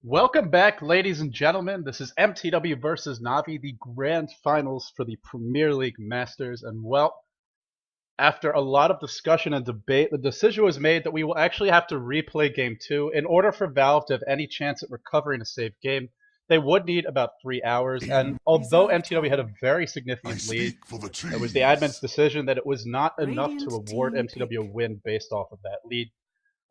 Welcome back, ladies and gentlemen. This is mTw versus Navi, the grand finals for the Premier League Masters. And well, after a lot of discussion and debate, the decision was made that we will actually have to replay Game 2 in order for Valve to have any chance at recovering a saved game. They would need about 3 hours, and although mTw had a very I significant lead, speak for the it was the admin's trees. decision that it was not enough to Radiant award team mTw a pick. win based off of that lead.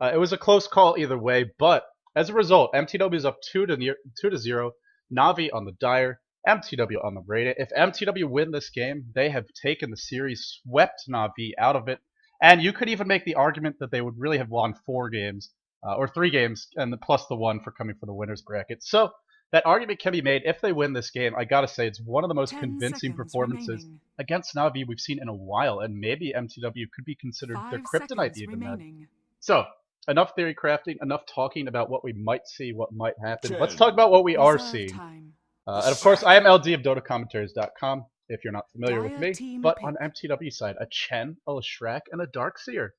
It was a close call either way, but as a result, mTw is up 2-0. Navi on the Dire, mTw on the Radiant. If mTw win this game, they have taken the series, swept Navi out of it, and you could even make the argument that they would really have won 4 games, or 3 games, and plus the one for coming for the winners bracket. So that argument can be made if they win this game. I gotta say, it's one of the most 10 convincing seconds performances remaining. against Navi we've seen in a while, and maybe mTw could be considered their 5 kryptonite seconds even then. remaining. So, enough theory crafting, enough talking about what we might see, what might happen. Let's 10. talk about what we are Reserve seeing. time. And of course, I am LD of DotaCommentaries.com, if you're not familiar with Dire me. team But pick. on mTW side, a Chen, a Leshrac, and a Darkseer.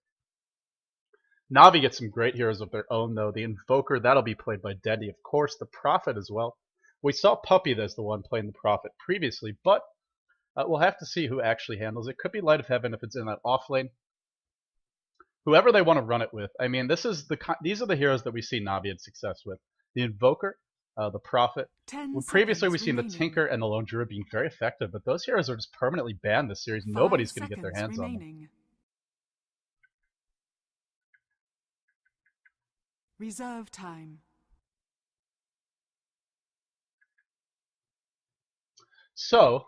Navi gets some great heroes of their own, though. The Invoker, that'll be played by Dendy, of course. The Prophet as well. We saw Puppy as the one playing the Prophet previously, but we'll have to see who actually handles it. Could be Light of Heaven if it's in that off lane. Whoever they want to run it with. I mean, these are the heroes that we see Navi had success with. The Invoker, the Prophet. 10 Well, previously, seconds we've seen the remaining. Tinker and the Lone Druid being very effective, but those heroes are just permanently banned this series. 5 Nobody's going to get their seconds hands on them. remaining. Reserve time. So,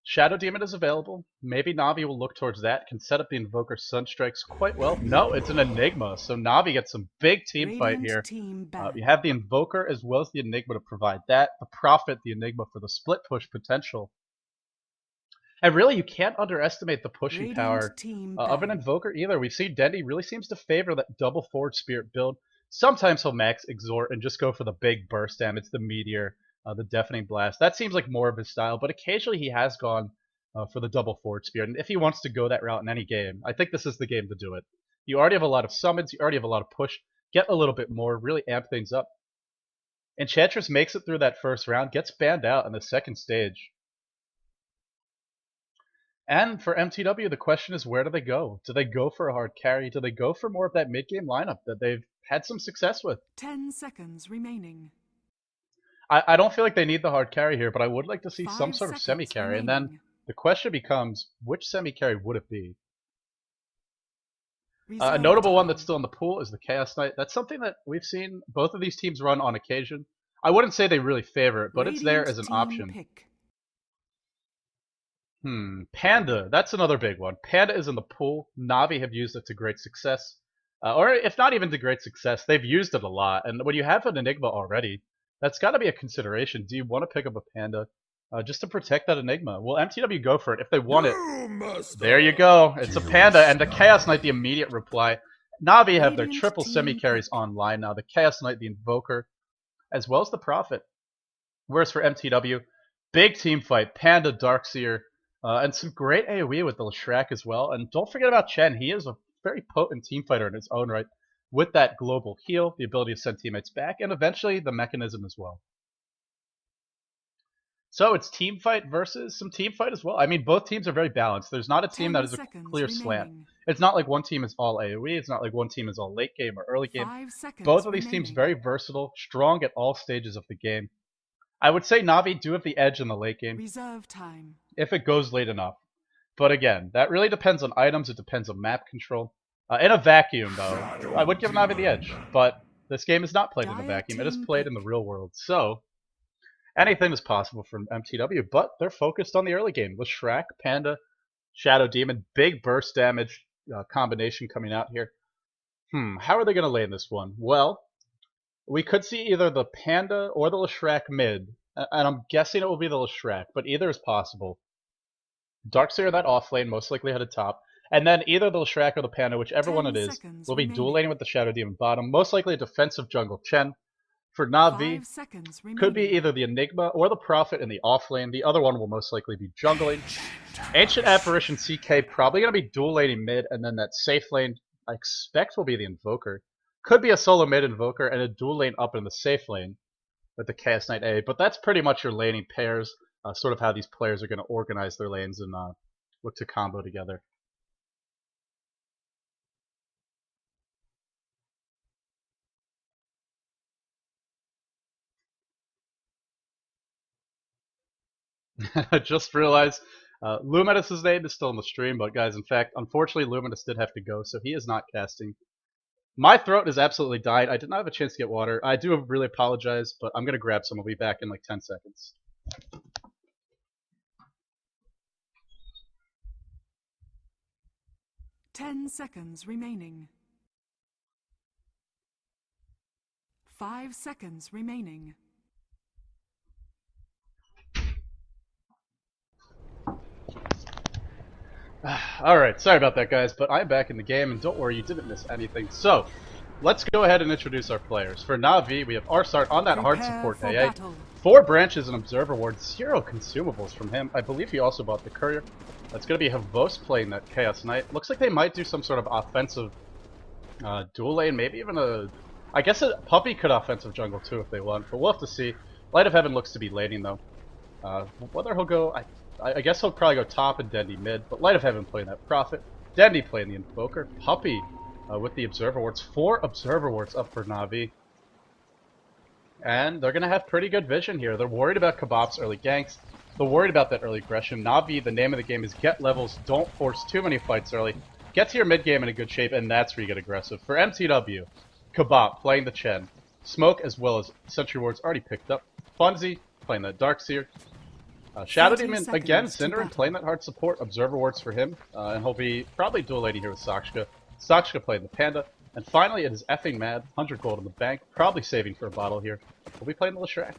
Shadow Demon is available. Maybe Navi will look towards that. Can set up the Invoker Sunstrikes quite well. No, it's an Enigma, so Navi gets some big team fight Radiant here. team back. You have the Invoker as well as the Enigma to provide that. The Prophet, the Enigma for the split push potential. And really, you can't underestimate the pushing Radiant power team of an back. Invoker either. We've seen Dendy really seems to favor that double Forward Spirit build. Sometimes he'll max Exhort and just go for the big burst damage, the Meteor, the Deafening Blast. That seems like more of his style, but occasionally he has gone for the double Forward Spirit. And if he wants to go that route in any game, I think this is the game to do it. You already have a lot of summons, you already have a lot of push. Get a little bit more, really amp things up. Enchantress makes it through that first round, gets banned out in the second stage. And for mTw, the question is, where do they go? Do they go for a hard carry? Do they go for more of that mid-game lineup that they've had some success with? 10 seconds remaining. I don't feel like they need the hard carry here, but I would like to see 5 some sort of seconds semi-carry. And then remaining. the question becomes, which semi-carry would it be? A Reserve notable one time. that's still in the pool is the Chaos Knight. That's something that we've seen both of these teams run on occasion. I wouldn't say they really favor it, but it's there Radiant as an team option. pick. Panda. That's another big one. Panda is in the pool. Navi have used it to great success. Or if not even to great success, they've used it a lot. And when you have an Enigma already, that's got to be a consideration. Do you want to pick up a Panda just to protect that Enigma? Will mTw go for it? If they want it, there you go. It's a Panda, and the Chaos Knight, the immediate reply. Navi have their Radiant triple team semi-carries pick. online now. The Chaos Knight, the Invoker, as well as the Prophet. Whereas for mTw, big team fight. Panda, Darkseer, and some great AoE with the Leshrac as well. And don't forget about Chen. He is a very potent team fighter in his own right, with that global heal, the ability to send teammates back, and eventually the mechanism as well. So it's team fight versus some team fight as well. I mean, both teams are very balanced. There's not a team 10 that is a seconds clear slant. remaining. It's not like one team is all AoE. It's not like one team is all late game or early game. 5 seconds Both of these teams remaining. very versatile, strong at all stages of the game. I would say Navi do have the edge in the late game Reserve time. if it goes late enough. But again, that really depends on items. It depends on map control. In a vacuum, though, I would give Navi the edge. But this game is not played in a Dire vacuum. It is team played in the real world. So anything is possible from mTw. But they're focused on the early game. Leshrac, Panda, Shadow Demon, big burst damage combination coming out here. How are they going to lane this one? Well, we could see either the Panda or the Leshrac mid. And I'm guessing it will be the Leshrac, but either is possible. Darkseer that off lane, most likely headed top. And then either the Leshrac or the Panda, whichever one it 10 is, seconds will be dual remaining. laning with the Shadow Demon bottom. Most likely a defensive jungle Chen. For Navi, 5 seconds remaining. could be either the Enigma or the Prophet in the off lane. The other one will most likely be jungling. Ancient Apparition CK probably going to be dual laning mid, and then that safe lane I expect will be the Invoker. Could be a solo mid invoker and a dual lane up in the safe lane with the Chaos Knight A, but that's pretty much your laning pairs, sort of how these players are going to organize their lanes and look to combo together. I just realized Luminous' name is still in the stream, but guys, in fact, unfortunately, Luminous did have to go, so he is not casting. My throat is absolutely dyed. I did not have a chance to get water. I do really apologize, but I'm going to grab some. I'll be back in like 10 seconds. 10 seconds remaining. 5 seconds remaining. Alright, sorry about that, guys, but I'm back in the game, and don't worry, you didn't miss anything. So, let's go ahead and introduce our players. For Na'Vi, we have Arsart on that hard support AA. Battle. 4 branches and Observer Ward, 0 consumables from him. I believe he also bought the Courier. That's going to be Havos playing that Chaos Knight. Looks like they might do some sort of offensive dual lane, maybe even a... I guess a Puppy could offensive jungle too if they want, but we'll have to see. Light of Heaven looks to be laning though. Whether he'll go... I guess he'll probably go top and Dendy mid, but Light of Heaven playing that Prophet. Dendy playing the Invoker. Puppy with the Observer Wards. 4 Observer Wards up for Na'Vi. And they're going to have pretty good vision here. They're worried about Kebab's early ganks. They're worried about that early aggression. Na'Vi, the name of the game is get levels, don't force too many fights early. Get to your mid game in a good shape, and that's where you get aggressive. For mTw, Kebab playing the Chen. Smoke as well as Sentry Wards already picked up. Funzy playing the Darkseer. Shadow Demon, again, Cinderin playing that hard support. Observer Wards for him. And he'll be probably dual laning here with Sakshka. Sakshka playing the Panda. And finally, it is effing mad. 100 gold in the bank. Probably saving for a bottle here. We'll be playing the Leshrac.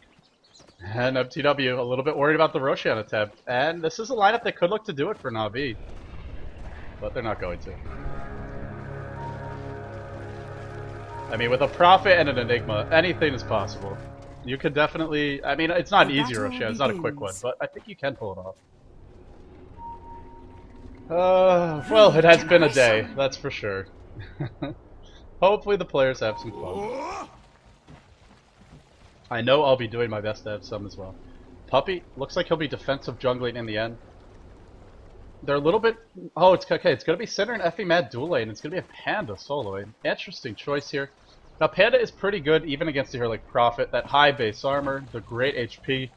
And mTw, a little bit worried about the Roshan attempt. And this is a lineup that could look to do it for Na'Vi. But they're not going to. I mean, with a Prophet and an Enigma, anything is possible. You can definitely... I mean, it's not an easy Roshan, it's not a quick one, but I think you can pull it off. Well, it has been a day, that's for sure. Hopefully the players have some fun. I know I'll be doing my best to have some as well. Puppy, looks like he'll be defensive jungling in the end. They're a little bit... Oh, it's okay, it's going to be Cinder and Effie Mad dual lane. It's going to be a Panda soloing. Interesting choice here. Now, Panda is pretty good even against a hero like Prophet. That high base armor, the great HP.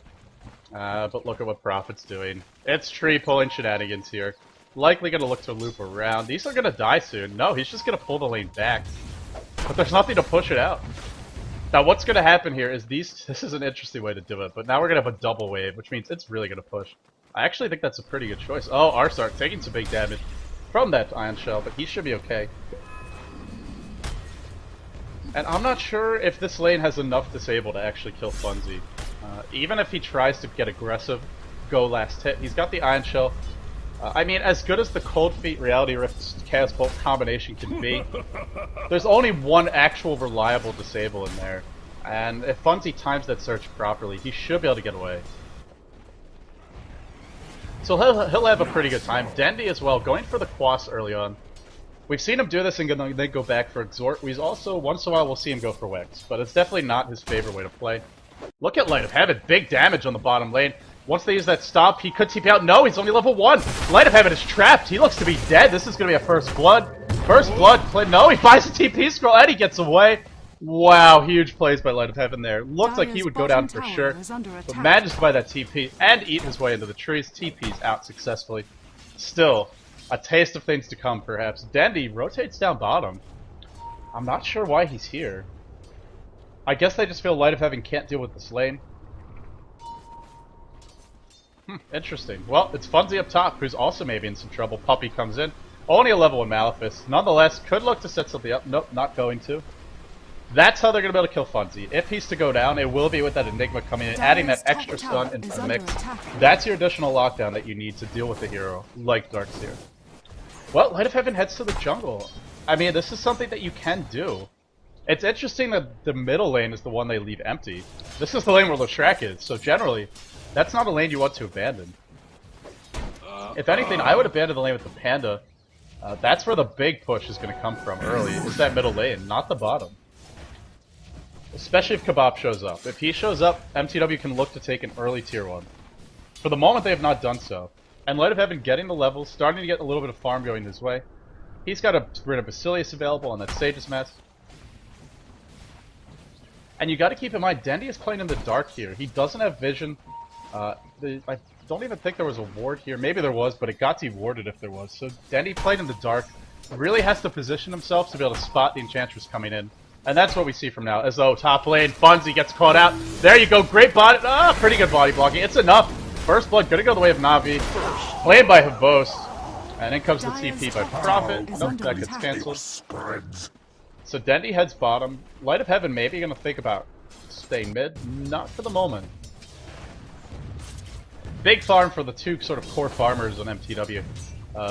But look at what Prophet's doing. It's tree pulling shenanigans here. Likely going to look to loop around. These are going to die soon. No, he's just going to pull the lane back. But there's nothing to push it out. Now, what's going to happen here is this is an interesting way to do it, but now we're going to have a double wave, which means it's really going to push. I actually think that's a pretty good choice. Oh, Arsart taking some big damage from that Ion Shell, but he should be okay. And I'm not sure if this lane has enough disable to actually kill Funzy. Even if he tries to get aggressive, go last hit, he's got the Ion Shell. I mean, as good as the Cold Feet Reality Rift Chaos Bolt combination can be, there's only one actual reliable disable in there. And if Funzy times that search properly, he should be able to get away. So he'll have a pretty good time. Dendy as well, going for the Quas early on. We've seen him do this and then go back for Exhort. We've also, once in a while, we'll see him go for Wex, but it's definitely not his favorite way to play. Look at Light of Heaven, big damage on the bottom lane. Once they use that stop, he could TP out. No, he's only level 1. Light of Heaven is trapped. He looks to be dead. This is going to be a First Blood. First Blood play. No, he buys a TP scroll and he gets away. Wow, huge plays by Light of Heaven there. Looked like he would go down for sure, but managed to buy that TP and eat his way into the trees. TP's out successfully. Still, a taste of things to come, perhaps. Dendy rotates down bottom. I'm not sure why he's here. I guess they just feel Light of Heaven can't deal with this lane. Interesting. Well, it's Funzy up top, who's also maybe in some trouble. Puppy comes in. Only a level 1 Malefice. Nonetheless, could look to set something up. Nope, not going to. That's how they're going to be able to kill Funzy. If he's to go down, it will be with that Enigma coming in, adding that extra stun into the mix. That's your additional lockdown that you need to deal with a hero like Darkseer. Well, Light of Heaven heads to the jungle. I mean, this is something that you can do. It's interesting that the middle lane is the one they leave empty. This is the lane where Leshrac is, so generally, that's not a lane you want to abandon. If anything, I would abandon the lane with the Panda. That's where the big push is going to come from early, is that middle lane, not the bottom. Especially if Kebab shows up. If he shows up, mTw can look to take an early tier 1. For the moment, they have not done so. And Light of Heaven getting the levels, starting to get a little bit of farm going his way. He's got a Rid of Basilius available on that Sage's mess. And you got to keep in mind, Dendi is playing in the dark here. He doesn't have vision. I don't even think there was a ward here. Maybe there was, but it got de-warded if there was. So Dendi played in the dark. Really has to position himself to be able to spot the Enchantress coming in. And that's what we see from now. As though top lane, Funzy gets caught out. There you go, great body. Pretty good body blocking. It's enough. First blood, gonna go the way of Navi. Played by Havos. And in comes the TP by Prophet. Nope, that gets cancelled. So Dendi heads bottom. Light of Heaven maybe gonna think about staying mid. Not for the moment. Big farm for the two sort of core farmers on mTw.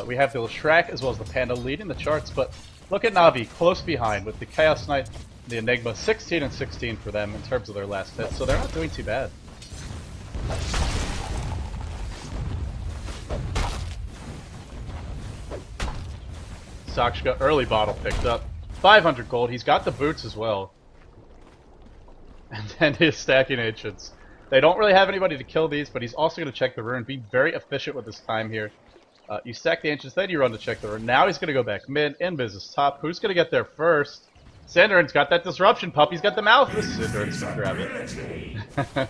We have the Shrek as well as the Panda leading the charts, but look at Navi close behind with the Chaos Knight, the Enigma, 16 and 16 for them in terms of their last hit, so they're not doing too bad. Sakshka, early bottle picked up. 500 gold, he's got the boots as well. And then his stacking ancients. They don't really have anybody to kill these, but he's also going to check the rune, be very efficient with his time here. You stack the ancients, then you run to check the rune. Now he's going to go back mid, Invis is top. Who's going to get there first? Syndarin's got that disruption, Puppy's got the Malphus. Syndarin's going to grab it.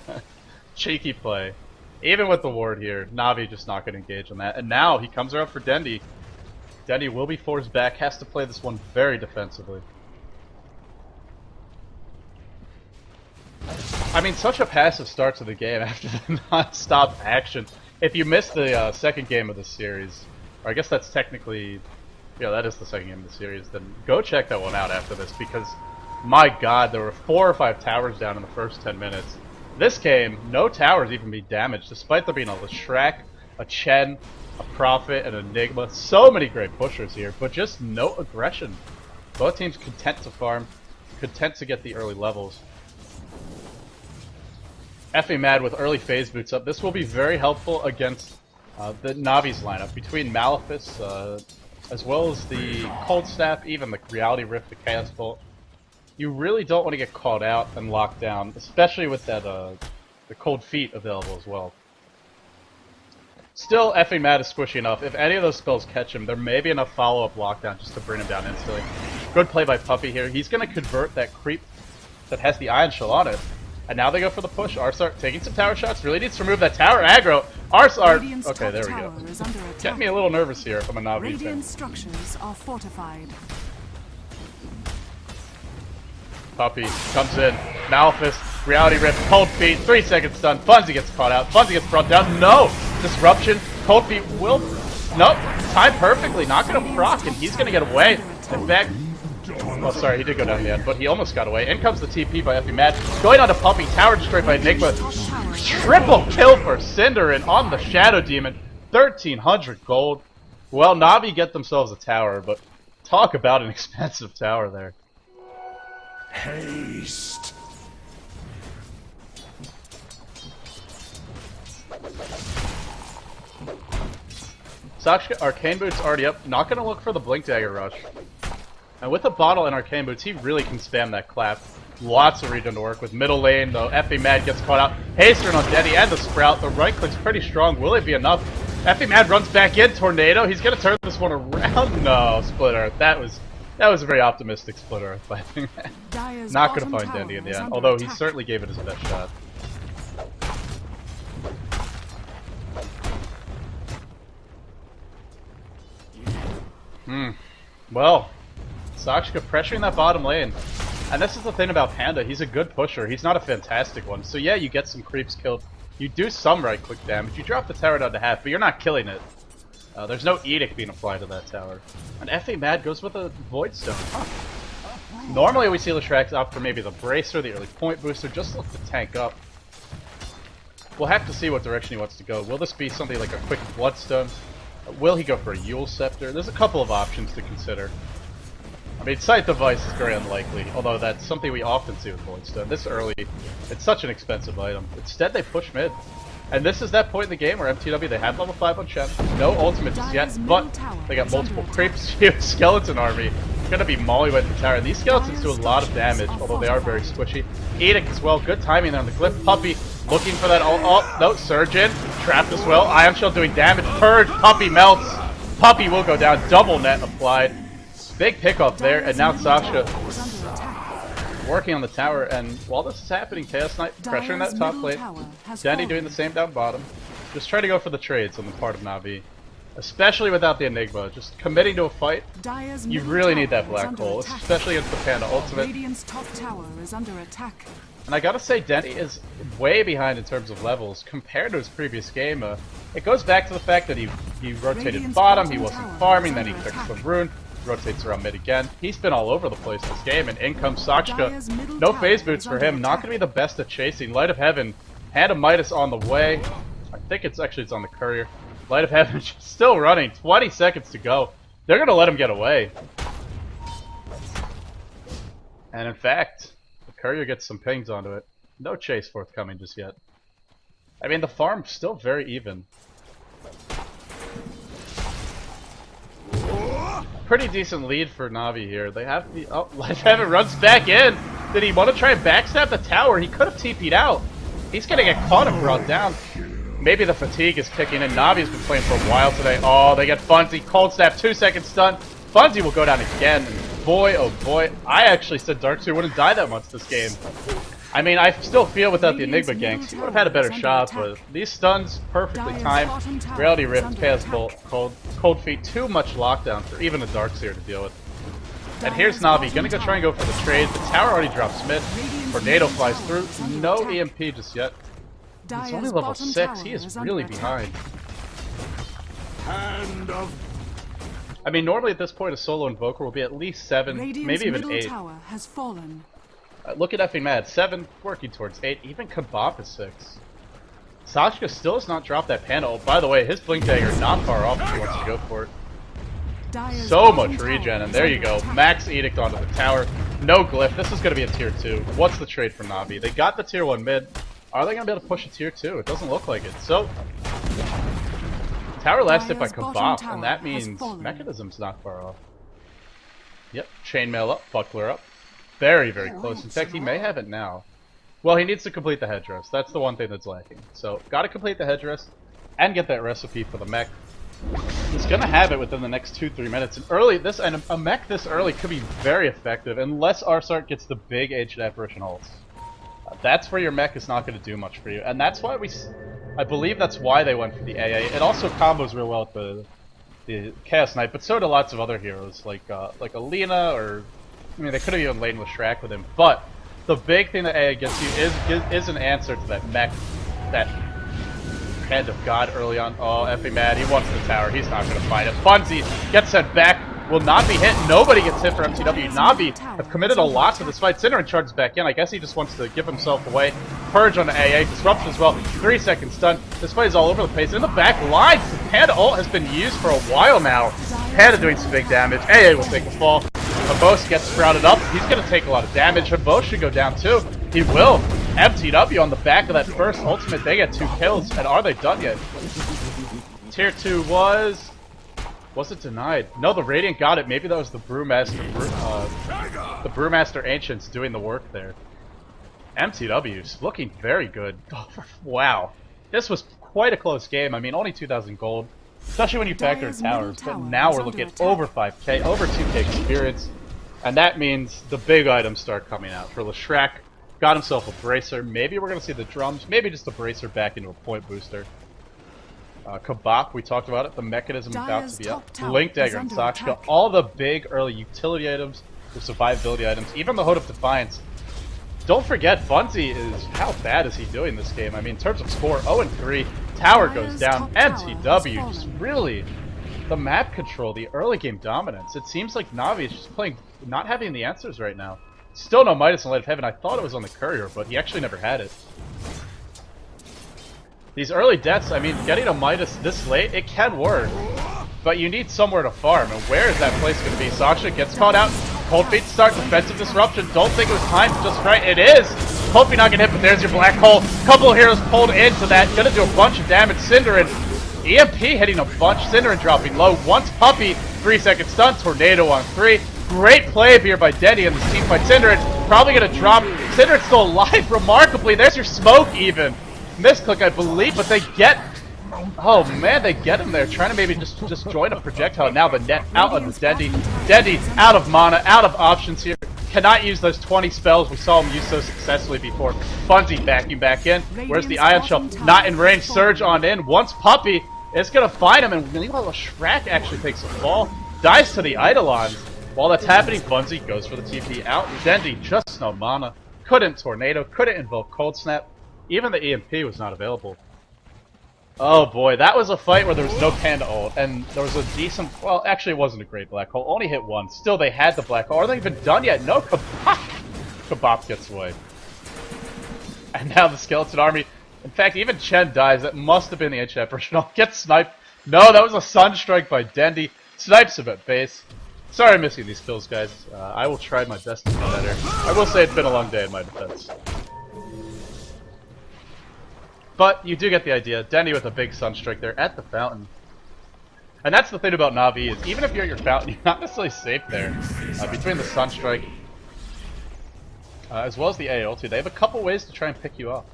Cheeky play. Even with the ward here, Navi just not going to engage on that. And now he comes around for Dendi. Dendi will be forced back, has to play this one very defensively. I mean, such a passive start to the game after the non-stop action. If you missed the second game of the series, or I guess that's technically, yeah, that is the second game of the series, then go check that one out after this, because, my god, there were 4 or 5 towers down in the first 10 minutes. This game, no towers even be damaged, despite there being a Shrek, a Chen, a Prophet, and an Enigma. So many great pushers here, but just no aggression. Both teams content to farm, content to get the early levels. Effing mad with early phase boots up. This will be very helpful against the Navi's lineup. Between Malphus, as well as the Cold Staff, even the Reality Rift, the Chaos Bolt. You really don't want to get caught out and locked down, especially with that the Cold Feet available as well. Still, effing mad is squishy enough. If any of those spells catch him, there may be enough follow-up lockdown just to bring him down instantly. Good play by Puppy here. He's going to convert that creep that has the Iron Shell on it. And now they go for the push. Arsart taking some tower shots. Really needs to remove that tower aggro. Arsart. Okay, there we go. Get me a little nervous here if I'm a Navi fan. Radiant structures are fortified. Puppy comes in. Malphus. Reality Rift. Cold Feet. 3 seconds stun. Funzy gets caught out. Funzy gets brought down. No! Disruption. Cold Feet will... Nope. Timed perfectly. Not going to proc, and he's going to get away. In fact... Oh, sorry, he did go down in the end, but he almost got away. In comes the TP by Effie Mad. Going on to Puppy, tower destroyed by Enigma. Triple kill for Syndarin on the Shadow Demon. 1,300 gold. Well, Navi get themselves a tower, but talk about an expensive tower there. Haste. Sakshka, Arcane Boots already up. Not going to look for the Blink Dagger Rush. And with a bottle and Arcane Boots, he really can spam that clap. Lots of regen to work with. Middle lane, though, Effie Mad gets caught out. Haster on Dendi and the Sprout. The right click's pretty strong. Will it be enough? Effie Mad runs back in. Tornado. He's going to turn this one around. No, Split Earth. That was a very optimistic Split Earth, I think. Not going to find Dendi in the end, although he certainly gave it his best shot. Well... Sakshka pressuring that bottom lane. And this is the thing about Panda, he's a good pusher, he's not a fantastic one. So yeah, you get some creeps killed, you do some right click damage, you drop the tower down to half, but you're not killing it. There's no edict being applied to that tower. And Effie Mad goes with a Void Stone. Huh. Normally we see Leshrax opt for maybe the Bracer, the early point booster, just look to tank up. We'll have to see what direction he wants to go. Will this be something like a quick Bloodstone? Will he go for a Yule Scepter? There's a couple of options to consider. I mean, Sight Device is very unlikely, although that's something we often see with Voidstone. This early, it's such an expensive item. Instead, they push mid. And this is that point in the game where MTW, they have level 5 on Shen. No ultimate just yet, but they got multiple creeps. Huge skeleton army. Gonna be mollywed the tower. And these skeletons do a lot of damage, although they are very squishy. Edict as well. Good timing there on the glyph. Puppy looking for that. Oh, no. Surge in. Trapped as well. Ion Shell doing damage. Purge. Puppy melts. Puppy will go down. Double net applied. Big pickoff there. And now Sasha working on the tower. And while this is happening, Chaos Knight pressuring that top lane. Dandy doing the same down bottom. Just trying to go for the trades on the part of Na'Vi. Especially without the Enigma. Just committing to a fight. You really need that black hole, especially against the Panda ultimate. And I gotta say, Denny is way behind in terms of levels compared to his previous game. It goes back to the fact that he rotated bottom, he wasn't farming, then he fixed the rune, rotates around mid again. He's been all over the place this game, and in comes Sakshka. No phase boots for him, not gonna be the best at chasing. Light of Heaven, Hand of Midas on the way. I think it's on the courier. Light of Heaven still running, 20 seconds to go. They're gonna let him get away. And in fact, the courier gets some pings onto it. No chase forthcoming just yet. I mean, the farm's still very even. Pretty decent lead for Na'Vi here. They have the... Oh, Light of Heaven runs back in! Did he want to try and backstab the tower? He could have TP'd out. He's gonna get caught and brought down. Maybe the fatigue is kicking in. Navi's been playing for a while today. Oh, they get Funzy. Cold Snap, 2-second stun. Funzy will go down again. And boy, oh boy. I actually said Darkseer wouldn't die that much this game. I mean, I still feel without the Enigma ganks, he would have had a better shot, but these stuns, perfectly timed. Reality Rift, Chaos Bolt, Cold Feet, too much lockdown for even a Darkseer to deal with. And here's Na'Vi, gonna go try and go for the trade. The tower already drops mid. Tornado flies through. No EMP just yet. He's only level 6, he is really behind. I mean, normally at this point a solo Invoker will be at least 7, maybe even 8. Look at effing Mad, 7, working towards 8, even Kebab is 6. Sashka still has not dropped that Panda ult. By the way, his Blink Dagger not far off if he wants to go for it. So much regen, and there you go. Max Edict onto the tower. No glyph, this is going to be a tier 2. What's the trade for Na'Vi? They got the tier 1 mid. Are they going to be able to push a tier 2? It doesn't look like it. So, tower last hit by Kebab, and that means Mechanism's not far off. Yep, Chainmail up, Buckler up. Very, very close. In fact, he may have it now. Well, he needs to complete the headdress. That's the one thing that's lacking. So, gotta complete the headdress and get that recipe for the mech. He's gonna have it within the next 2-3 minutes. And a mech this early could be very effective unless Arsart gets the big Ancient Apparition ults. That's where your mech is not going to do much for you, and that's why I believe that's why they went for the AA. It also combos real well with the Chaos Knight, but so do lots of other heroes like Alina, or I mean they could have even laden with Shrek with him. But the big thing that AA gets you is an answer to that mech, that Hand of God early on. Oh, effing Mad, he wants the tower. He's not going to fight it. Funzy gets sent back. Will not be hit. Nobody gets hit for MTW. Na'Vi have committed a lot to this fight. Cinnamon charges back in. I guess he just wants to give himself away. Purge on the AA. Disruption as well. 3-second stun. This fight is all over the place. In the back line, Panda ult has been used for a while now. Panda doing some big damage. AA will take a fall. Habos gets sprouted up. He's going to take a lot of damage. Habos should go down too. He will. MTW on the back of that first ultimate. They get 2 kills. And are they done yet? Tier 2 was it denied? No, the Radiant got it. Maybe that was the Brewmaster Ancients doing the work there. MTW's looking very good. Wow. This was quite a close game. I mean, only 2,000 gold. Especially when you factor in towers. But now we're looking at over 5k, over 2k experience. And that means the big items start coming out. For Leshrac, got himself a Bracer. Maybe we're going to see the drums. Maybe just a Bracer back into a point booster. Kebab, we talked about it. The Mechanism about to be up. Blink Dagger and Sakshka. All the big early utility items, the survivability items, even the Hood of Defiance. Don't forget, Funzy is... How bad is he doing this game? I mean, in terms of score, 0-3. Tower goes down. MTW just really... The map control, the early game dominance. It seems like Na'Vi is just playing... Not having the answers right now. Still no Midas in Light of Heaven. I thought it was on the courier, but he actually never had it. These early deaths, I mean, getting a Midas this late, it can work. But you need somewhere to farm, and where is that place going to be? Sasha gets caught out. Cold Feet start defensive disruption. Don't think it was timed just right. It is! Hope you're not gonna hit, but there's your black hole. Couple of heroes pulled into that. Gonna do a bunch of damage. Synderen, EMP hitting a bunch. Synderen dropping low. Once Puppy, 3-second stun. Tornado on 3. Great play here by Denny in this team fight. Synderen probably gonna drop. Synderen's still alive, remarkably. There's your smoke even. Misclick, I believe, but they get... Oh man, they get him there, trying to maybe just join a projectile. Now the net out of the Dendy. Dendy out of mana, out of options here. Cannot use those 20 spells we saw him use so successfully before. Bunzi backing back in. Where's the Ion Shell? Not in range. Surge on in. Once Puppy, it's gonna find him, and meanwhile Shrek actually takes a fall. Dies to the Eidolons. While that's happening, Bunzi goes for the TP out. Dendy just no mana. Couldn't Tornado, couldn't invoke Cold Snap. Even the EMP was not available. Oh boy, that was a fight where there was no Panda ult, and there was a decent... Well, actually it wasn't a great black hole. Only hit once. Still, they had the black hole. Are they even done yet? No, Kabop! Kabop gets away. And now the Skeleton Army... In fact, even Chen dies. That must have been the ancient Apparition. Gets sniped. No, that was a Sunstrike by Dendy. Snipes him at base. Sorry I'm missing these kills, guys. I will try my best to do better. I will say it's been a long day in my defense. But you do get the idea. Denny with a big Sunstrike there at the fountain. And that's the thing about Na'Vi is even if you're at your fountain, you're not necessarily safe there. Between the Sunstrike, as well as the A ulti, they have a couple ways to try and pick you off.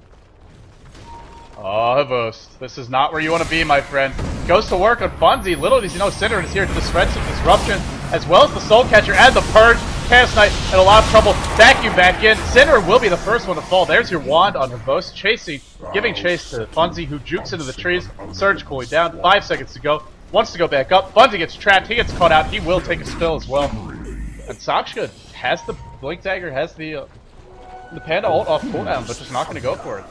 Oh, Havost. This is not where you want to be, my friend. Goes to work on Bunzi. Little does he know Synderen is here to spread some disruption, as well as the Soul Catcher and the Purge. Chaos Knight in a lot of trouble. Vacuum back in. Synderen will be the first one to fall. There's your wand on Havost. Chasing, giving chase to Bunzi, who jukes into the trees. Surge cooling down. 5 seconds to go. Wants to go back up. Bunzi gets trapped. He gets caught out. He will take a spill as well. And Sakshka has the Blink Dagger, has the Panda ult off cooldown, but just not going to go for it.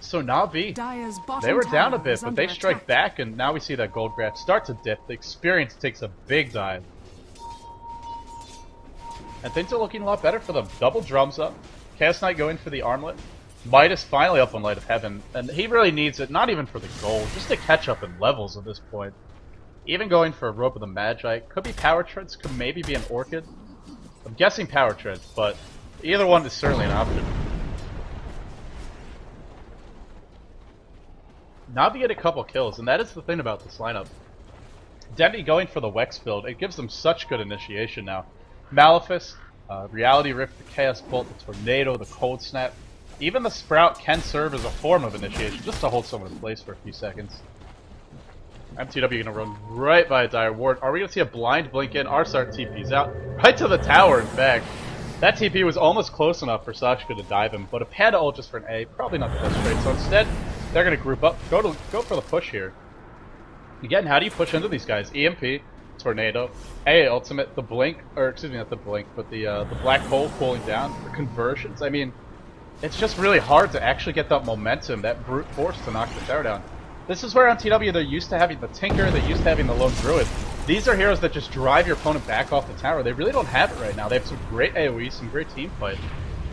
So Na'Vi, they were down a bit, but they strike back, and now we see that gold graph start to dip. The experience takes a big dive. And things are looking a lot better for them. Double drums up. Chaos Knight going for the armlet. Midas finally up on Light of Heaven, and he really needs it, not even for the gold, just to catch up in levels at this point. Even going for a Rope of the Magi. Could be Power Treads, could maybe be an Orchid. I'm guessing Power Treads, but either one is certainly an option. Na'Vi get a couple kills, and that is the thing about this lineup. Dendy going for the Wex build, it gives them such good initiation now. Malefice, Reality Rift, the Chaos Bolt, the Tornado, the Cold Snap. Even the Sprout can serve as a form of initiation, just to hold someone in place for a few seconds. mTw gonna run right by a Dire Ward. Are we gonna see a blind blink in? Arsar TP's out. Right to the tower, in fact. That TP was almost close enough for Sakshka to dive him, but a Panda ult just for an A, probably not the best trade. So instead, they're gonna group up, go for the push here. Again, how do you push into these guys? EMP, Tornado, A ultimate, the blink, or excuse me, not the blink, but the black hole cooling down for conversions. I mean, it's just really hard to actually get that momentum, that brute force to knock the tower down. This is where on TW they're used to having the Tinker, they're used to having the Lone Druid. These are heroes that just drive your opponent back off the tower. They really don't have it right now. They have some great AoE, some great team fight,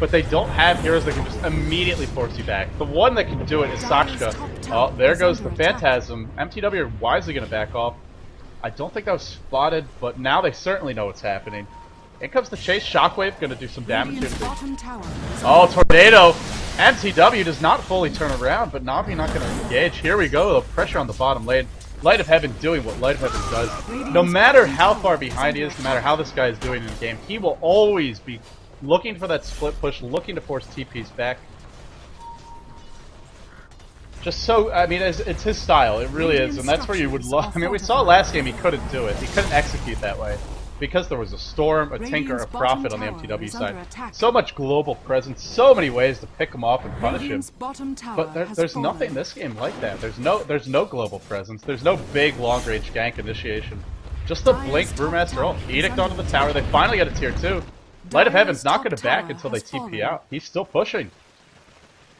but they don't have heroes that can just immediately force you back. The one that can do it is Sakshka. Oh, there goes the Phantasm. mTw are wisely going to back off. I don't think that was spotted, but now they certainly know what's happening. In comes the chase. Shockwave going to do some damage here. Oh, Tornado! mTw does not fully turn around, but Na'Vi not going to engage. Here we go. The pressure on the bottom lane. Light of Heaven doing what Light of Heaven does. No matter how far behind he is, no matter how this guy is doing in the game, he will always be looking for that split push, looking to force TPs back. Just so, I mean, it's his style. It really is, and that's where you would love. I mean, we saw last game he couldn't do it. He couldn't execute that way. Because there was a Storm, a Tinker, a Prophet on the mTw side. So much global presence, so many ways to pick him off and punish him. But there's nothing in this game like that. There's no global presence. There's no big long-range gank initiation. Just the Blink Brewmaster ult. Edict onto the tower. They finally get a tier 2. Light of Heaven's not going to back until they TP out. He's still pushing.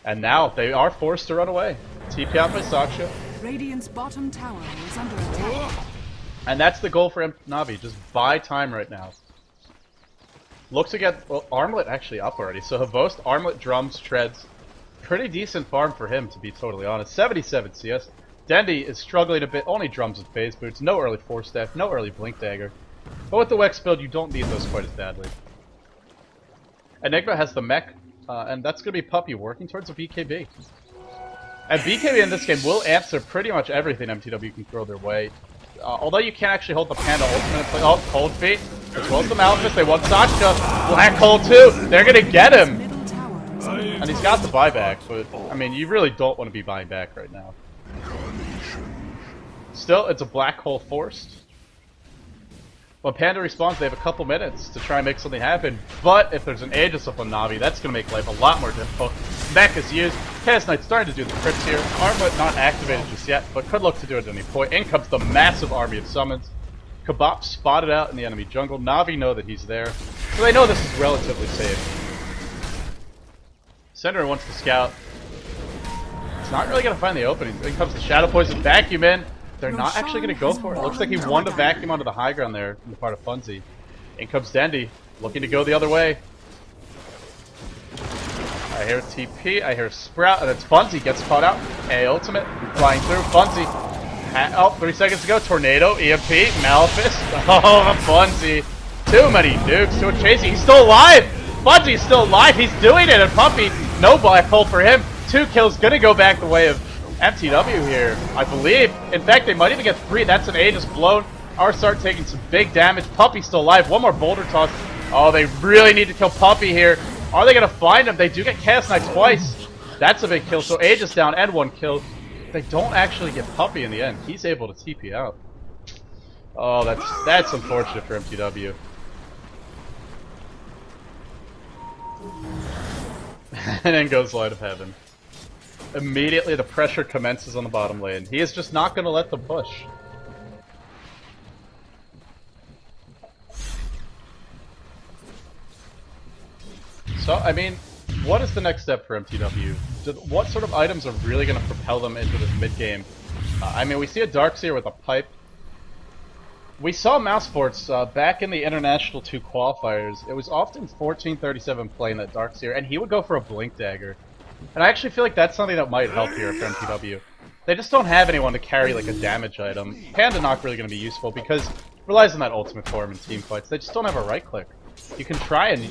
And now they are forced to run away. TP out by Sakshka. Radiant's bottom tower is under attack. And that's the goal for Na'Vi, just buy time right now. Look to get, well, Armlet actually up already. So Havost, Armlet, Drums, Treads. Pretty decent farm for him, to be totally honest. 77 CS. Dendy is struggling a bit, only Drums and Phase Boots, no early Force Staff, no early Blink Dagger. But with the Wex build, you don't need those quite as badly. Enigma has the mech, and that's going to be Puppey working towards a BKB. And BKB in this game will answer pretty much everything MTW can throw their way. Although you can't actually hold the Panda ultimate. Oh, Cold Feet, as well as the Malefice. They want Sashka. Black Hole too. They're going to get him. And he's got the buyback, but, I mean, you really don't want to be buying back right now. Still, it's a Black Hole forced. When Panda respawns, they have a couple minutes to try and make something happen, but if there's an Aegis up on Navi, that's going to make life a lot more difficult. Mech is used. Chaos Knight's starting to do the crits here. Armlet not activated just yet, but could look to do it at any point. In comes the massive army of summons. Kabop spotted out in the enemy jungle. Navi know that he's there, so they know this is relatively safe. Senator wants to scout. It's not really going to find the openings. In comes the Shadow Poison Vacuum in. They're not actually going to go for it. Looks like he wanted to vacuum onto the high ground there in the part of Funzy. In comes Dendy, looking to go the other way. I hear TP, I hear Sprout, and it's Funzy gets caught out. A ultimate, flying through. Funzy. Oh, 3 seconds to go. Tornado, EMP, Malefice. Oh, Funzy. Too many nukes to a chasing. He's still alive! Funzy's still alive. He's doing it, and Puppey, no black hole for him. 2 kills, gonna go back the way of MTW here, I believe. In fact, they might even get 3. That's an Aegis blown. Arsart taking some big damage. Puppey's still alive. One more boulder toss. Oh, they really need to kill Puppey here. Are they going to find him? They do get Chaos Knight twice. That's a big kill. So Aegis down and 1 kill. They don't actually get Puppey in the end. He's able to TP out. Oh, that's unfortunate for MTW. And then goes Light of Heaven. Immediately the pressure commences on the bottom lane. He is just not going to let them push. So, I mean, what is the next step for MTW? What sort of items are really going to propel them into this mid-game? I mean, we see a Darkseer with a pipe. We saw Mousesports back in the International 2 qualifiers. It was often 1437 playing that Darkseer, and he would go for a Blink Dagger. And I actually feel like that's something that might help here for MTW. They just don't have anyone to carry like a damage item. Panda not really going to be useful because it relies on that ultimate form in team fights. They just don't have a right click. You can try and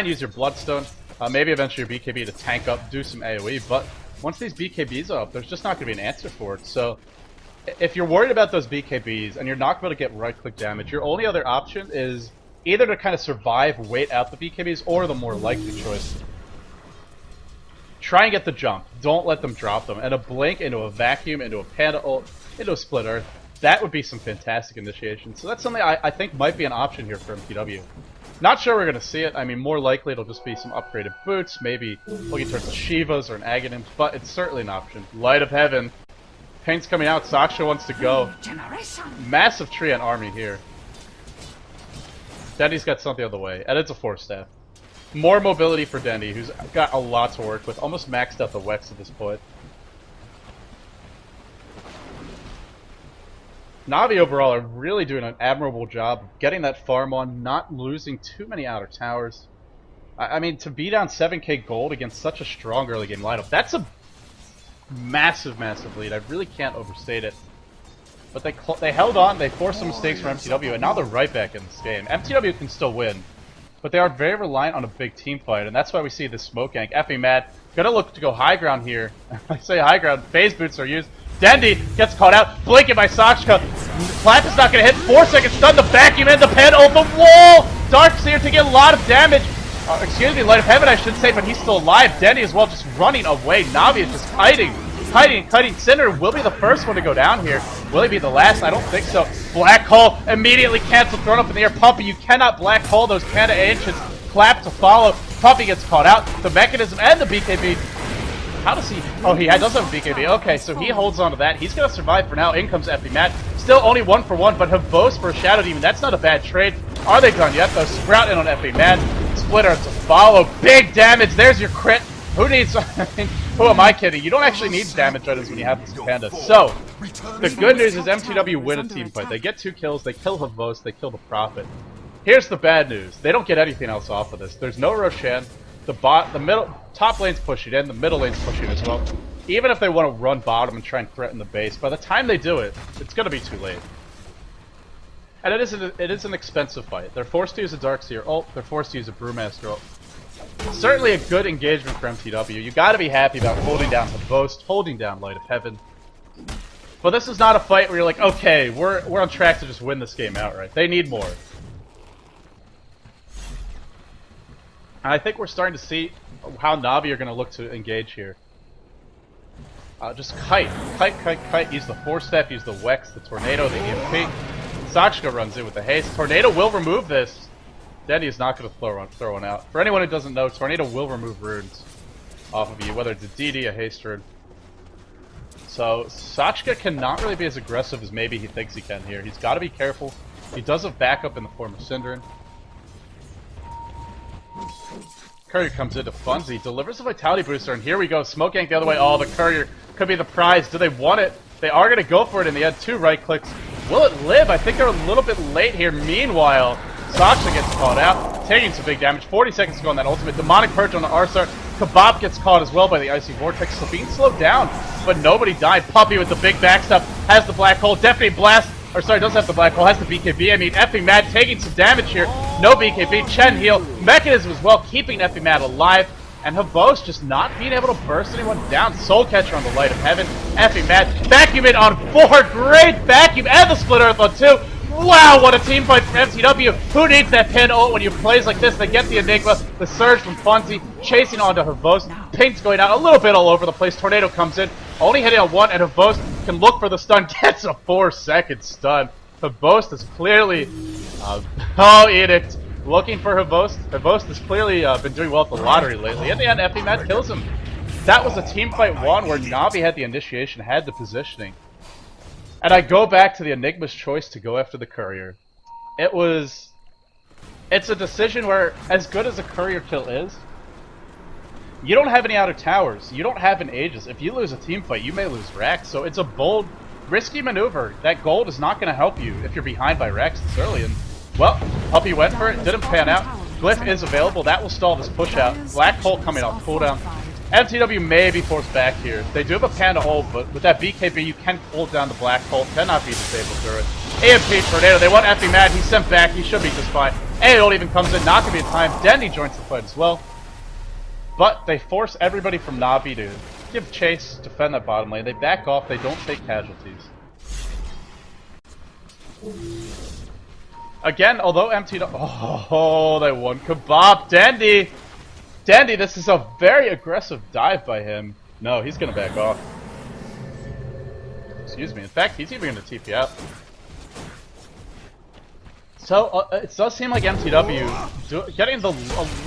use your Bloodstone, maybe eventually your BKB to tank up, do some AoE, but once these BKBs are up, there's just not going to be an answer for it. So if you're worried about those BKBs and you're not going to get right click damage, your only other option is either to kind of survive, wait out the BKBs, or the more likely choice. Try and get the jump. Don't let them drop them. And a blink into a vacuum, into a panda ult, into a split earth. That would be some fantastic initiation. So that's something I think might be an option here for MTW. Not sure we're going to see it. I mean, more likely it'll just be some upgraded boots, maybe looking towards the Shivas or an Aghanim's, but it's certainly an option. Light of Heaven. Paint's coming out. Saksha wants to go. Massive tree on army here. Dendy's got something on the way, and it's a 4-staff. More mobility for Dendy, who's got a lot to work with. Almost maxed out the Wex at this point. Navi overall are really doing an admirable job of getting that farm on, not losing too many outer towers. I mean, to be down 7k gold against such a strong early game lineup, that's a massive, massive lead. I really can't overstate it. But they held on, they forced some mistakes from MTW, and now they're right back in this game. MTW can still win, but they are very reliant on a big team fight, and that's why we see this smoke gank. Effie Mad, gonna look to go high ground here. I say high ground, phase boots are used. Dendy gets caught out, blinking by Sakshka. Clap is not gonna hit, 4 seconds stun, the vacuum in, the pen, oh, the wall! Darkseer to get a lot of damage. Excuse me, Light of Heaven I should say, but he's still alive. Dendy as well just running away. Navi is just hiding. Cinder will be the first one to go down here. Will he be the last? I don't think so. Black Hole immediately canceled, thrown up in the air. Puppey, you cannot Black Hole those Panda Ancients. Clap to follow. Puppey gets caught out. The mechanism and the BKB. How does he? Oh, he does have a BKB. Okay, so he holds on to that. He's going to survive for now. In comes Effie Matt. Still only 1 for 1, but Havos for a Shadow Demon. That's not a bad trade. Are they done yet, though? Sprout in on Effie Matt. Splitter to follow. Big damage. There's your crit. Who needs... I mean, who am I kidding? You don't actually need damage items when you have this Panda. So, the good news is MTW win a team fight. They get 2 kills. They kill Havos. They kill the Prophet. Here's the bad news. They don't get anything else off of this. There's no Roshan. The middle... Top lane's pushing in. The middle lane's pushing as well. Even if they want to run bottom and try and threaten the base, by the time they do it, it's going to be too late. And it is an expensive fight. They're forced to use a Darkseer ult, they're forced to use a Brewmaster ult. Certainly a good engagement for mTw. You gotta be happy about holding down the Boast, holding down Light of Heaven. But this is not a fight where you're like, okay, we're on track to just win this game outright. They need more. And I think we're starting to see how Na'Vi are going to look to engage here. Just kite. Use the 4-step, use the Wex, the Tornado, the EMP. Sakshka runs in with the haste. Tornado will remove this. Dendy is not going to throw one out. For anyone who doesn't know, Tornado will remove runes off of you, whether it's a DD, a haste rune. So Sakshka cannot really be as aggressive as maybe he thinks he can here. He's got to be careful. He does have backup in the form of Synderen. Courier comes into Funzy, delivers a Vitality Booster, and here we go. Smoke Gank the other way. Oh, the Courier could be the prize. Do they want it? They are going to go for it in the end. 2 right clicks. Will it live? I think they're a little bit late here. Meanwhile, Sakshka gets caught out, taking some big damage. 40 seconds to go on that ultimate. Demonic Purge on the Arsar. Kebab gets caught as well by the Icy Vortex. Sabine slowed down, but nobody died. Puppy with the big backstep has the Black Hole. Definitely Blast. Or sorry, doesn't have the Black Hole, has the BKB. I mean, Effing Mad taking some damage here. No BKB. Chen heal. Mechanism as well, keeping Effing Mad alive. And Habos just not being able to burst anyone down. Soul Catcher on the Light of Heaven. Effing Mad. Vacuum it on 4. Great vacuum. And the Split Earth on 2. Wow, what a team fight from mTw. Who needs that pin ult when you plays like this? They get the Enigma, the Surge from Funzy, chasing onto Havos. Pink's going out a little bit all over the place. Tornado comes in, only hitting on 1, and Havos can look for the stun. Gets a 4-second stun. Havos is clearly... oh, Edict. Looking for Havos. Havos has clearly been doing well at the lottery lately. In the end, Effie Matt kills him. That was a team fight 1 where Na'Vi had the initiation, had the positioning. And I go back to the Enigma's choice to go after the Courier. It's a decision where, as good as a Courier kill is, you don't have any outer towers. You don't have an Aegis. If you lose a team fight, you may lose Rax. So it's a bold, risky maneuver. That gold is not going to help you if you're behind by Rax this early. And, well, Puppy went for it. Didn't pan out. Glyph is available. That will stall this push out. Black Hole coming off cooldown. mTw may be forced back here. They do have a Panda ult, but with that BKB, you can hold down the Black Hole. Cannot be disabled through it. EMP Tornado, they want Effie Mad. He's sent back. He should be just fine. ult even comes in. Not going to be in time. Dendy joins the fight as well. But they force everybody from Na'Vi to give chase, defend that bottom lane. They back off. They don't take casualties. Again, although mTw... Oh, they won. Kebab. Dendy! Dandy, this is a very aggressive dive by him. No, he's going to back off. Excuse me. In fact, he's even going to TP out. So, it does seem like mTw getting a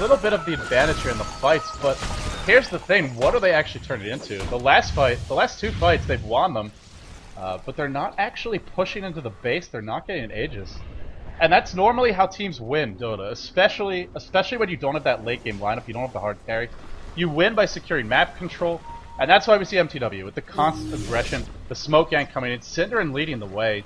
little bit of the advantage here in the fights, but here's the thing. What do they actually turn it into? The last 2 fights, they've won them, but they're not actually pushing into the base. They're not getting an Aegis. And that's normally how teams win Dota, especially when you don't have that late game lineup, you don't have the hard carry. You win by securing map control, and that's why we see mTw with the constant aggression, the smoke gang coming in, Synderen leading the way.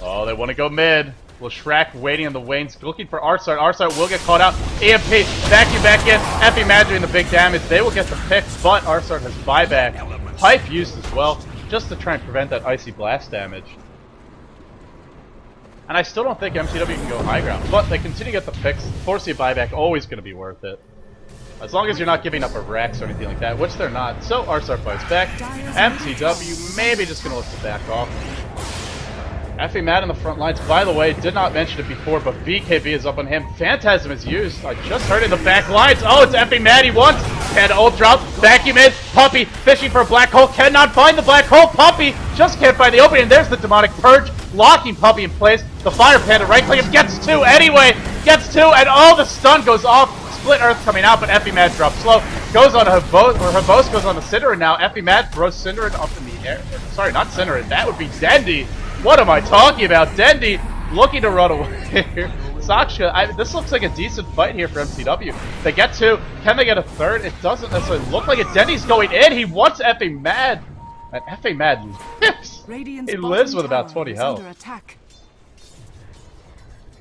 Oh, they want to go mid. Well, Shrek waiting in the wings, looking for Arsart. Arsart will get caught out. EMP, vacuum back in. Effie Mad doing the big damage. They will get the pick, but Arsart has buyback. Pipe used as well, just to try and prevent that Icy Blast damage. And I still don't think mTw can go high ground, but they continue to get the picks. Forcing a buyback, always going to be worth it. As long as you're not giving up a Rex or anything like that, which they're not. So Arsar fights back. mTw maybe just going to look to back off. Effie Mad in the front lines. By the way, did not mention it before, but BKB is up on him. Phantasm is used. I just heard in the back lines. Oh, it's Effie Mad he wants. And ult drop. Vacuum in. Puppy fishing for a black hole. Cannot find the black hole. Puppy just can't find the opening. And there's the demonic purge. Locking Puppy in place. The Fire Panda right click him. Gets 2 anyway. Gets 2 and the stun goes off. Split Earth coming out, but Effie Mad drops slow. Goes on to Havos, or Havos goes on to Synderen now. Effie Mad throws Synderen up in the air. Sorry, not Synderen. That would be Dendy. What am I talking about? Dendy looking to run away here. Sakshka, this looks like a decent fight here for mTw. They get 2. Can they get a 3rd? It doesn't necessarily look like it. Dendy's going in. He wants Effie Mad. And Effie Mad lives. He lives with about 20 health.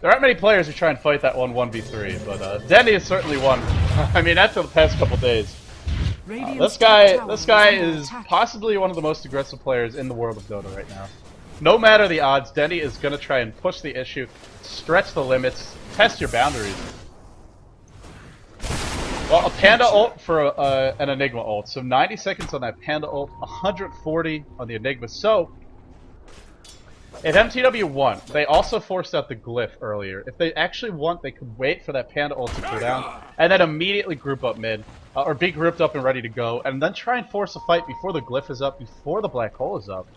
There aren't many players who try and fight that 1v3, but Dendy is certainly one. I mean, after the past couple days. This guy is possibly one of the most aggressive players in the world of Dota right now. No matter the odds, Dendy is going to try and push the issue, stretch the limits, test your boundaries. Well, a Panda ult for an Enigma ult. So 90 seconds on that Panda ult, 140 on the Enigma. So, if mTw won, they also forced out the Glyph earlier. If they actually want, they could wait for that Panda ult to cool down, and then immediately group up mid, or be grouped up and ready to go, and then try and force a fight before the Glyph is up, before the Black Hole is up.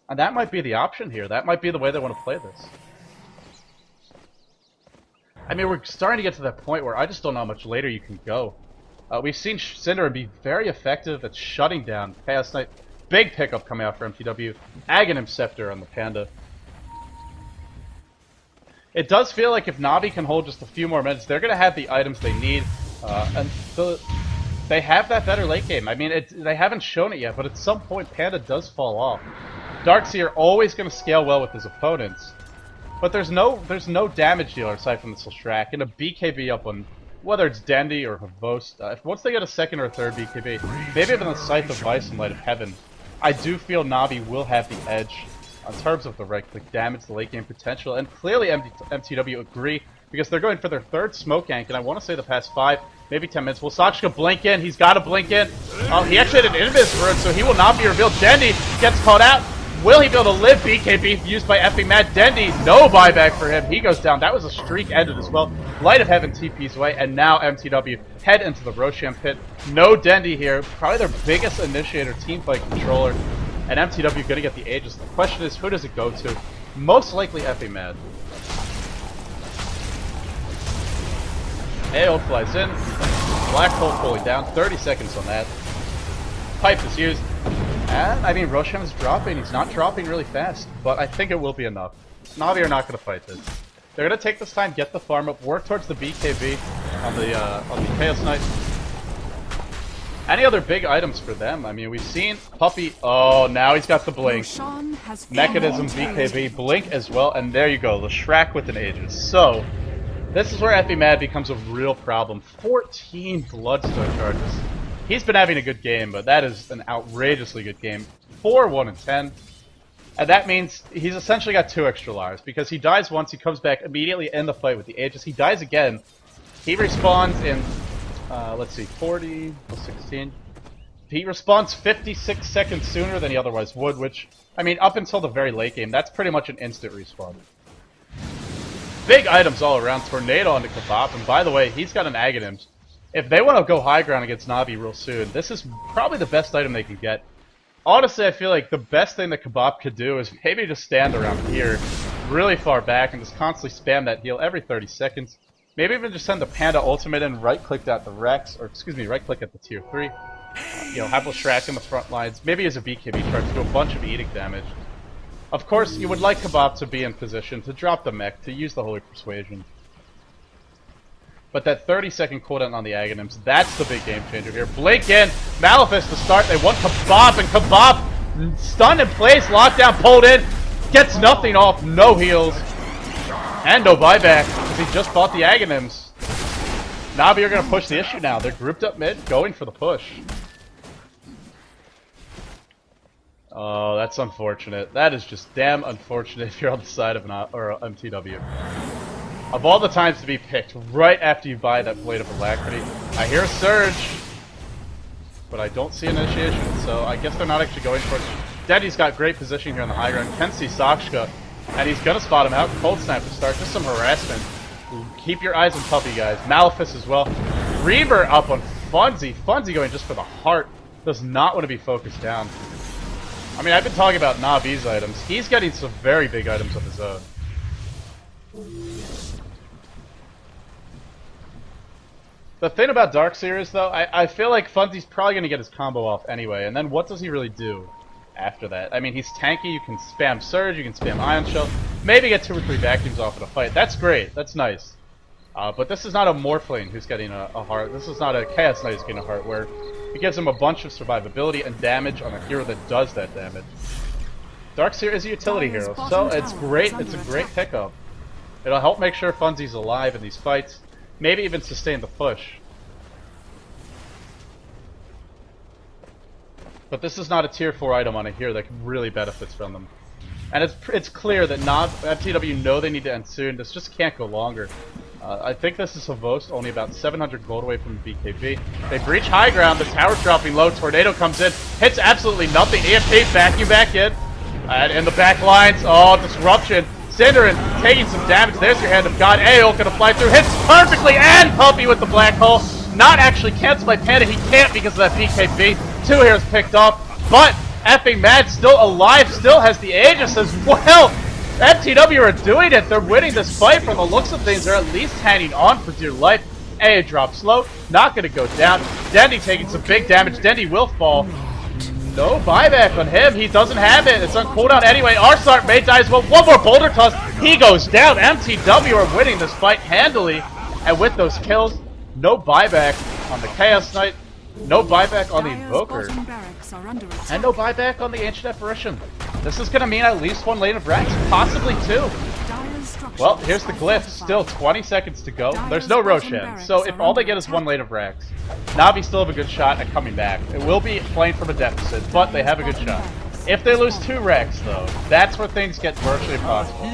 And that might be the option here. That might be the way they want to play this. I mean, we're starting to get to that point where I just don't know how much later you can go. We've seen Syndra be very effective at shutting down Chaos Knight. Big pickup coming out for mTw. Aghanim Scepter on the Panda. It does feel like if Navi can hold just a few more minutes, they're going to have the items they need. And they have that better late game. I mean, they haven't shown it yet, but at some point Panda does fall off. Darkseer always going to scale well with his opponents. But there's no damage dealer aside from the Shlrak, and a BKB up on whether it's Dendy or Havost. Once they get a second or third BKB, maybe even the Scythe of Vice in Light of Heaven, I do feel Navi will have the edge in terms of the right-click damage, the late game potential, and clearly mTw agree because they're going for their third smoke gank, and I want to say the past 5, maybe 10 minutes. Will Sakshka blink in? He's got to blink in. Oh, he actually had an Invis for it, so he will not be revealed. Dendy gets caught out. Will he be able to live BKB used by effing Matt Dendy? No buyback for him. He goes down. That was a streak ended as well. Light of Heaven TP's away, and now mTw head into the Roshan pit. No Dendy here. Probably their biggest initiator teamfight controller. And mTw going to get the Aegis. The question is, who does it go to? Most likely effing Mad. AO flies in. Black hole fully down. 30 seconds on that. Pipe is used. And, I mean, Roshan is dropping. He's not dropping really fast, but I think it will be enough. Navi are not going to fight this. They're going to take this time, get the farm up, work towards the BKB on the Chaos Knight. Any other big items for them? I mean, we've seen Puppy. Oh, now he's got the Blink. Mechanism, BKB, Blink as well, and there you go, the Shlrak with an Aegis. So, this is where Effie Mad becomes a real problem. 14 Bloodstone charges. He's been having a good game, but that is an outrageously good game. 4, 1, and 10. And that means he's essentially got 2 extra lives, because he dies once, he comes back immediately in the fight with the Aegis. He dies again. He respawns in, let's see, 40 plus 16. He respawns 56 seconds sooner than he otherwise would, which, I mean, up until the very late game, that's pretty much an instant respawn. Big items all around. Tornado onto Kebab, and by the way, he's got an Aghanim. If they want to go high ground against Navi real soon, this is probably the best item they can get. Honestly, I feel like the best thing that Kebab could do is maybe just stand around here, really far back, and just constantly spam that heal every 30 seconds. Maybe even just send the Panda ultimate in, right-click at the Rex, or excuse me, right-click at the tier 3. You know, have a Shlrak in the front lines, maybe as a BKB charge to do a bunch of edict damage. Of course, you would like Kebab to be in position to drop the mech, to use the Holy Persuasion. But that 30-second cooldown on the Aghanims, that's the big game changer here. Blink in, Malefice to start, they want Kebab, and Kebab stunned in place, lockdown pulled in, gets nothing off, no heals, and no buyback, because he just bought the Aghanims. Navi are going to push the issue now, they're grouped up mid, going for the push. Oh, that's unfortunate. That is just damn unfortunate if you're on the side of an mTw. Of all the times to be picked, right after you buy that Blade of Alacrity. I hear a Surge, but I don't see an initiation, so I guess they're not actually going for it. Dendy's got great position here on the high ground. Can see Sakshka, and he's gonna spot him out. Cold Snap to start, just some harassment. Keep your eyes on Puppy, guys. Malefice as well. Reaver up on Funzy. Funzy going just for the heart. Does not want to be focused down. I mean, I've been talking about Navi's items. He's getting some very big items of his own. The thing about Darkseer is, though, I feel like Funzy's probably going to get his combo off anyway, and then what does he really do after that? I mean, he's tanky, you can spam Surge, you can spam Ion Shell, maybe get 2 or 3 vacuums off in a fight. That's great, that's nice. But this is not a Morphling who's getting a heart, this is not a Chaos Knight who's getting a heart, where it gives him a bunch of survivability and damage on a hero that does that damage. Darkseer is a utility hero, so it's great, it's a great pickup. It'll help make sure Funzy's alive in these fights. Maybe even sustain the push. But this is not a tier 4 item on a hero that really benefits from them. And it's clear that mTw know they need to end soon. This just can't go longer. I think this is Havost, only about 700 gold away from the BKB. They breach high ground, the tower's dropping low, Tornado comes in, hits absolutely nothing, EMP vacuum back in. And in the back lines, oh, disruption. Cinderin taking some damage, there's your Hand of God. Aeol gonna fly through, hits perfectly, and Puppy with the black hole. Not actually canceled by Panda, he can't because of that BKB. 2 heroes picked off, but effing Mad still alive, still has the Aegis as well. mTw are doing it. They're winning this fight from the looks of things. They're at least hanging on for dear life. A drops low, not going to go down. Dendy taking some big damage. Dendy will fall. No buyback on him. He doesn't have it. It's on cooldown anyway. Arsart may die as well. One more boulder toss. He goes down. mTw are winning this fight handily. And with those kills, no buyback on the Chaos Knight. No buyback on the Invoker. And no buyback on the Ancient Apparition. This is going to mean at least 1 lane of Rex, possibly 2. Well, here's the glyph. Still 20 seconds to go. There's no Roshan, so if all they get is 1 lane of Rex, Na'Vi still have a good shot at coming back. It will be playing from a deficit, but they have a good shot. If they lose 2 Rex, though, that's where things get virtually impossible.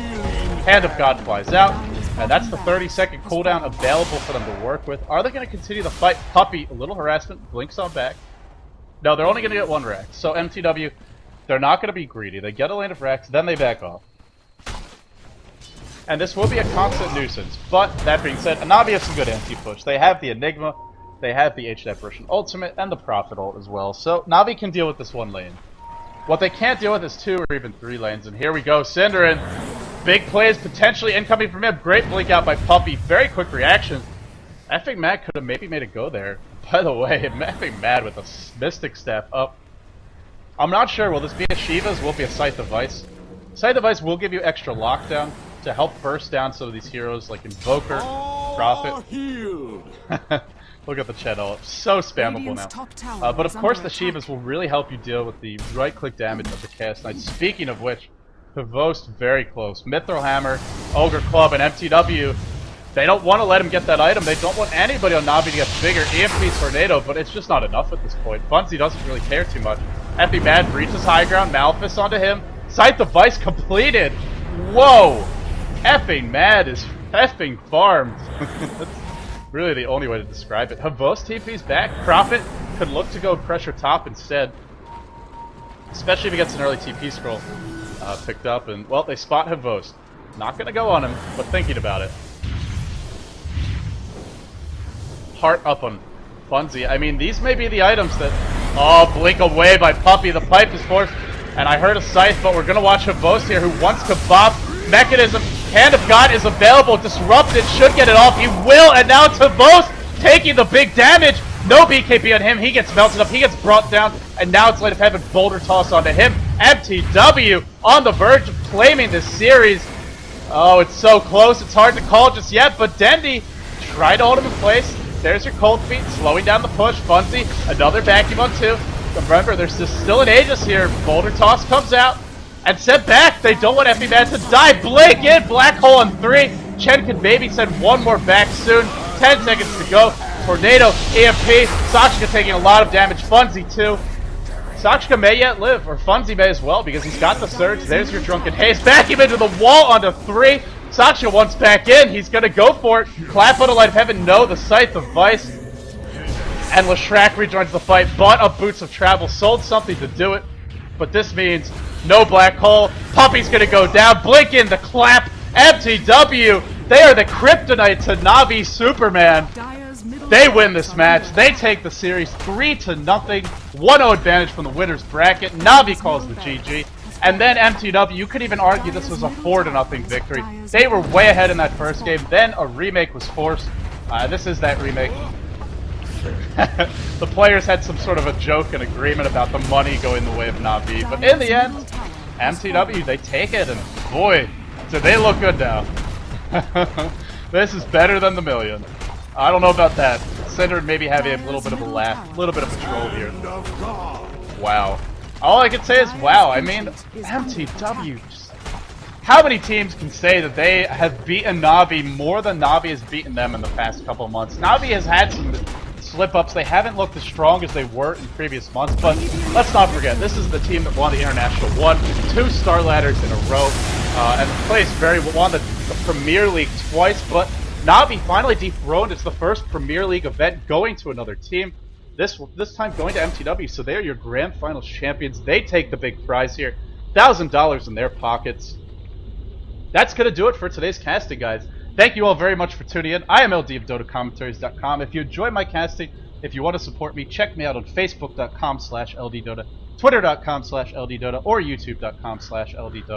Hand of God flies out, and that's the 30-second cooldown available for them to work with. Are they going to continue the fight? Puppy, a little harassment, blinks on back. No, they're only going to get 1 Rex. So mTw, they're not going to be greedy. They get a lane of Rex, then they back off. And this will be a constant nuisance. But, that being said, Na'Vi has some good anti-push. They have the Enigma, they have the Ancient Apparition Ultimate, and the Prophet ult as well. So, Na'Vi can deal with this 1 lane. What they can't deal with is 2 or even 3 lanes. And here we go, Cinderin. Big plays potentially incoming from him. Great blink out by Puppy. Very quick reaction. Effing Mad could have maybe made a go there. By the way, effing Mad with a Mystic Staff up. I'm not sure. Will this be a Shiva's? Will it be a Scythe of Vice? Scythe of Vice will give you extra lockdown to help burst down some of these heroes like Invoker, Prophet. Look at the channel. So spammable now. But of course the Shivas will really help you deal with the right-click damage of the Chaos Knight. Speaking of which, Havost very close. Mithril Hammer, Ogre Club, and mTw. They don't want to let him get that item. They don't want anybody on Na'Vi to get bigger. EMP Tornado, but it's just not enough at this point. Bunzy doesn't really care too much. Effing Mad breaches high ground. Malphus onto him. Scythe of Vice completed. Whoa! Effing Mad is effing farmed. That's really the only way to describe it. Havost TP's back. Prophet could look to go pressure top instead. Especially if he gets an early TP scroll picked up. And, well, they spot Havost. Not going to go on him, but thinking about it. Heart up on Bunzy. I mean, these may be the items that... Oh, blink away by Puppy. The pipe is forced. And I heard a Scythe, but we're going to watch Havost here, who wants to bop. Mechanism. Hand of God is available. Disrupted. Should get it off. He will. And now it's Havost taking the big damage. No BKB on him. He gets melted up. He gets brought down. And now it's Light of Heaven. Boulder toss onto him. mTw on the verge of claiming this series. Oh, it's so close. It's hard to call just yet. But Dendy tried to hold him in place. There's your Cold Feet, slowing down the push. Bunzy, another vacuum on 2. Remember, there's still an Aegis here. Boulder Toss comes out. And sent back. They don't want Effie Man to die. Blink in. Black Hole on 3. Chen could maybe send 1 more back soon. 10 seconds to go. Tornado, EMP. Sakshika taking a lot of damage. Funzy too. Sakshika may yet live, or Funzy may as well, because he's got the surge. There's your Drunken Haste. Vacuum into the wall onto 3. Sakshika wants back in. He's going to go for it. Clap on a Light of Heaven. No, the Scythe of Vice. And Leshrac rejoins the fight. Bought up Boots of Travel. Sold something to do it. But this means no Black Hole. Puppy's going to go down. Blink in the clap. mTw. They are the kryptonite to Na'Vi Superman. They win this match. They take the series 3-0. 1-0 advantage from the winner's bracket. Na'Vi calls the GG. And then mTw, you could even argue this was a 4-0 victory. They were way ahead in that first game. Then a remake was forced. This is that remake. The players had some sort of a joke and agreement about the money going the way of Na'Vi. But in the end, mTw, they take it. And boy, do they look good now. This is better than the million. I don't know about that. Cinder maybe having a little bit of a laugh. A little bit of a troll here. Wow. All I can say is wow. I mean, mTw, just, how many teams can say that they have beaten Na'Vi more than Na'Vi has beaten them in the past couple months? Na'Vi has had slip-ups. They haven't looked as strong as they were in previous months, but let's not forget, this is the team that won the International 1, 2 Star Ladders in a row, and plays very well, won the Premier League twice, but Navi finally dethroned. It's the first Premier League event going to another team. This time going to MTW, so they're your Grand Finals champions. They take the big prize here, $1,000 in their pockets. That's going to do it for today's casting, guys. Thank you all very much for tuning in. I am LD of DotaCommentaries.com. If you enjoy my casting, if you want to support me, check me out on Facebook.com/LDDota, Twitter.com/LDDota, or YouTube.com/LDDota.